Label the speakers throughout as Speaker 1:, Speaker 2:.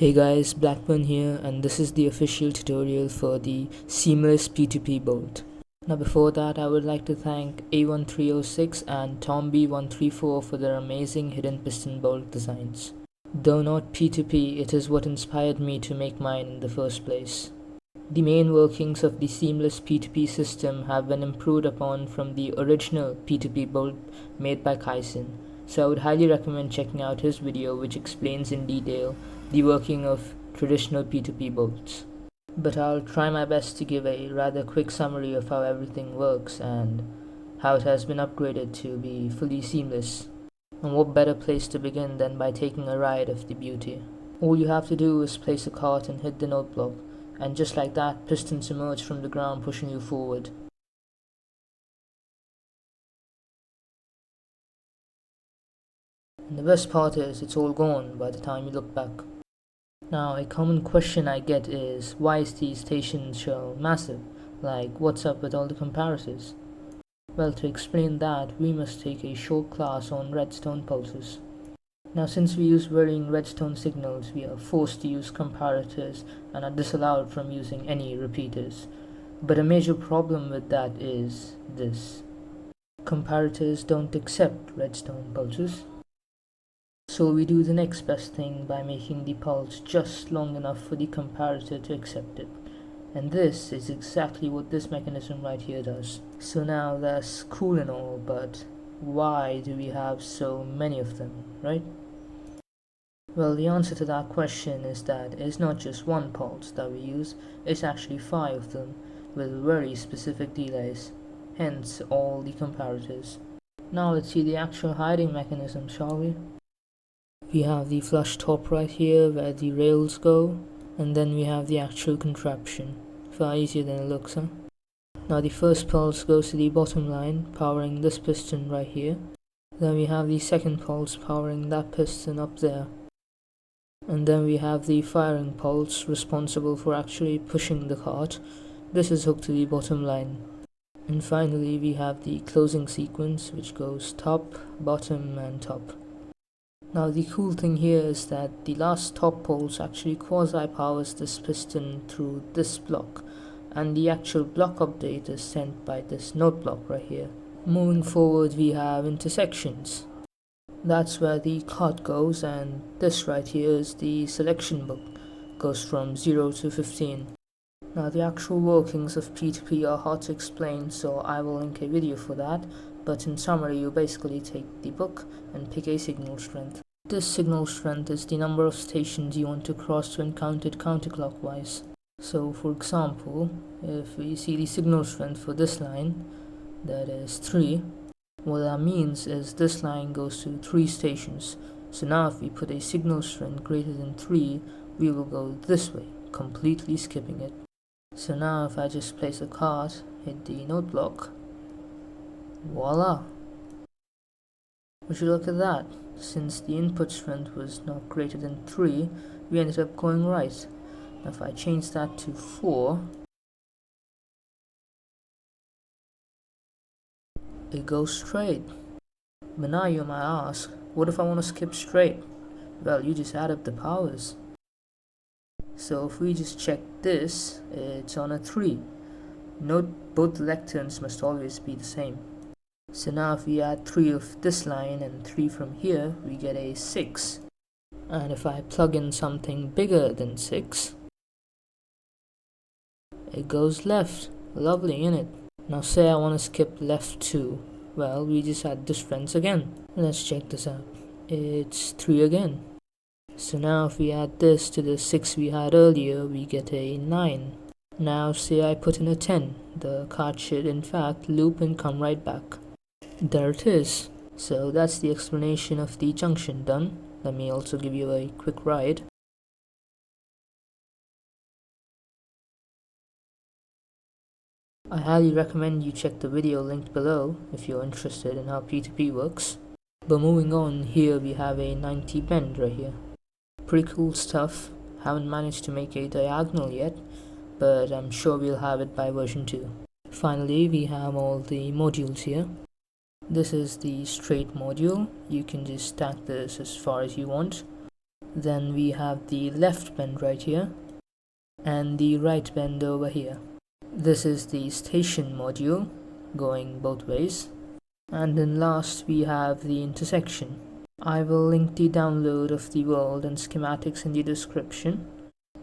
Speaker 1: Hey guys, Blackburn here, and this is the official tutorial for the seamless P2P bolt. Now before that, I would like to thank A1306 and TomB134 for their amazing hidden piston bolt designs. Though not P2P, it is what inspired me to make mine in the first place. The main workings of the seamless P2P system have been improved upon from the original P2P bolt made by Kaisen, so I would highly recommend checking out his video which explains in detail the working of traditional P2P bolts. But I'll try my best to give a rather quick summary of how everything works and how it has been upgraded to be fully seamless. And what better place to begin than by taking a ride of the beauty. All you have to do is place a cart and hit the note block, and just like that, pistons emerge from the ground pushing you forward. And the best part is, it's all gone by the time you look back. Now, a common question I get is, why is the station show massive? Like, what's up with all the comparators? Well, to explain that, we must take a short class on redstone pulses. Now, since we use varying redstone signals, we are forced to use comparators and are disallowed from using any repeaters. But a major problem with that is this. Comparators don't accept redstone pulses. So we do the next best thing by making the pulse just long enough for the comparator to accept it. And this is exactly what this mechanism right here does. So now that's cool and all, but why do we have so many of them, right? Well, the answer to that question is that it's not just one pulse that we use, it's actually 5 of them, with very specific delays, hence all the comparators. Now let's see the actual hiding mechanism, shall we? We have the flush top right here where the rails go, and then we have the actual contraption. Far easier than it looks, huh? Now the first pulse goes to the bottom line, powering this piston right here. Then we have the second pulse powering that piston up there. And then we have the firing pulse responsible for actually pushing the cart. This is hooked to the bottom line. And finally we have the closing sequence, which goes top, bottom and top. Now the cool thing here is that the last top pulse actually quasi-powers this piston through this block, and the actual block update is sent by this note block right here. Moving forward, we have intersections. That's where the cart goes, and this right here is the selection book. Goes from 0 to 15. Now the actual workings of P2P are hard to explain, so I will link a video for that, but in summary you basically take the book and pick a signal strength. This signal strength is the number of stations you want to cross when counted counterclockwise. So for example, if we see the signal strength for this line, that is 3, what that means is this line goes to 3 stations. So now if we put a signal strength greater than 3, we will go this way, completely skipping it. So now if I just place a cart, hit the note block, voila! Would you look at that? Since the input strength was not greater than 3, we ended up going right. Now if I change that to 4, it goes straight. But now you might ask, what if I want to skip straight? Well, you just add up the powers. So if we just check this, it's on a 3. Note both the lecterns must always be the same. So now if we add 3 of this line and 3 from here, we get a 6. And if I plug in something bigger than 6, it goes left. Lovely, innit? Now say I want to skip left 2. Well, we just add the strengths again. Let's check this out. It's 3 again. So now if we add this to the 6 we had earlier, we get a 9. Now say I put in a 10. The cart should in fact loop and come right back. There it is. So that's the explanation of the junction done. Let me also give you a quick ride. I highly recommend you check the video linked below if you're interested in how P2P works. But moving on, here we have a 90 bend right here. Pretty cool stuff. Haven't managed to make a diagonal yet, but I'm sure we'll have it by version 2. Finally, we have all the modules here. This is the straight module. You can just stack this as far as you want. Then we have the left bend right here and the right bend over here. This is the station module going both ways. And then last we have the intersection. I will link the download of the world and schematics in the description.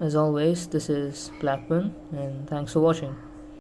Speaker 1: As always, this is Blackburn, and thanks for watching.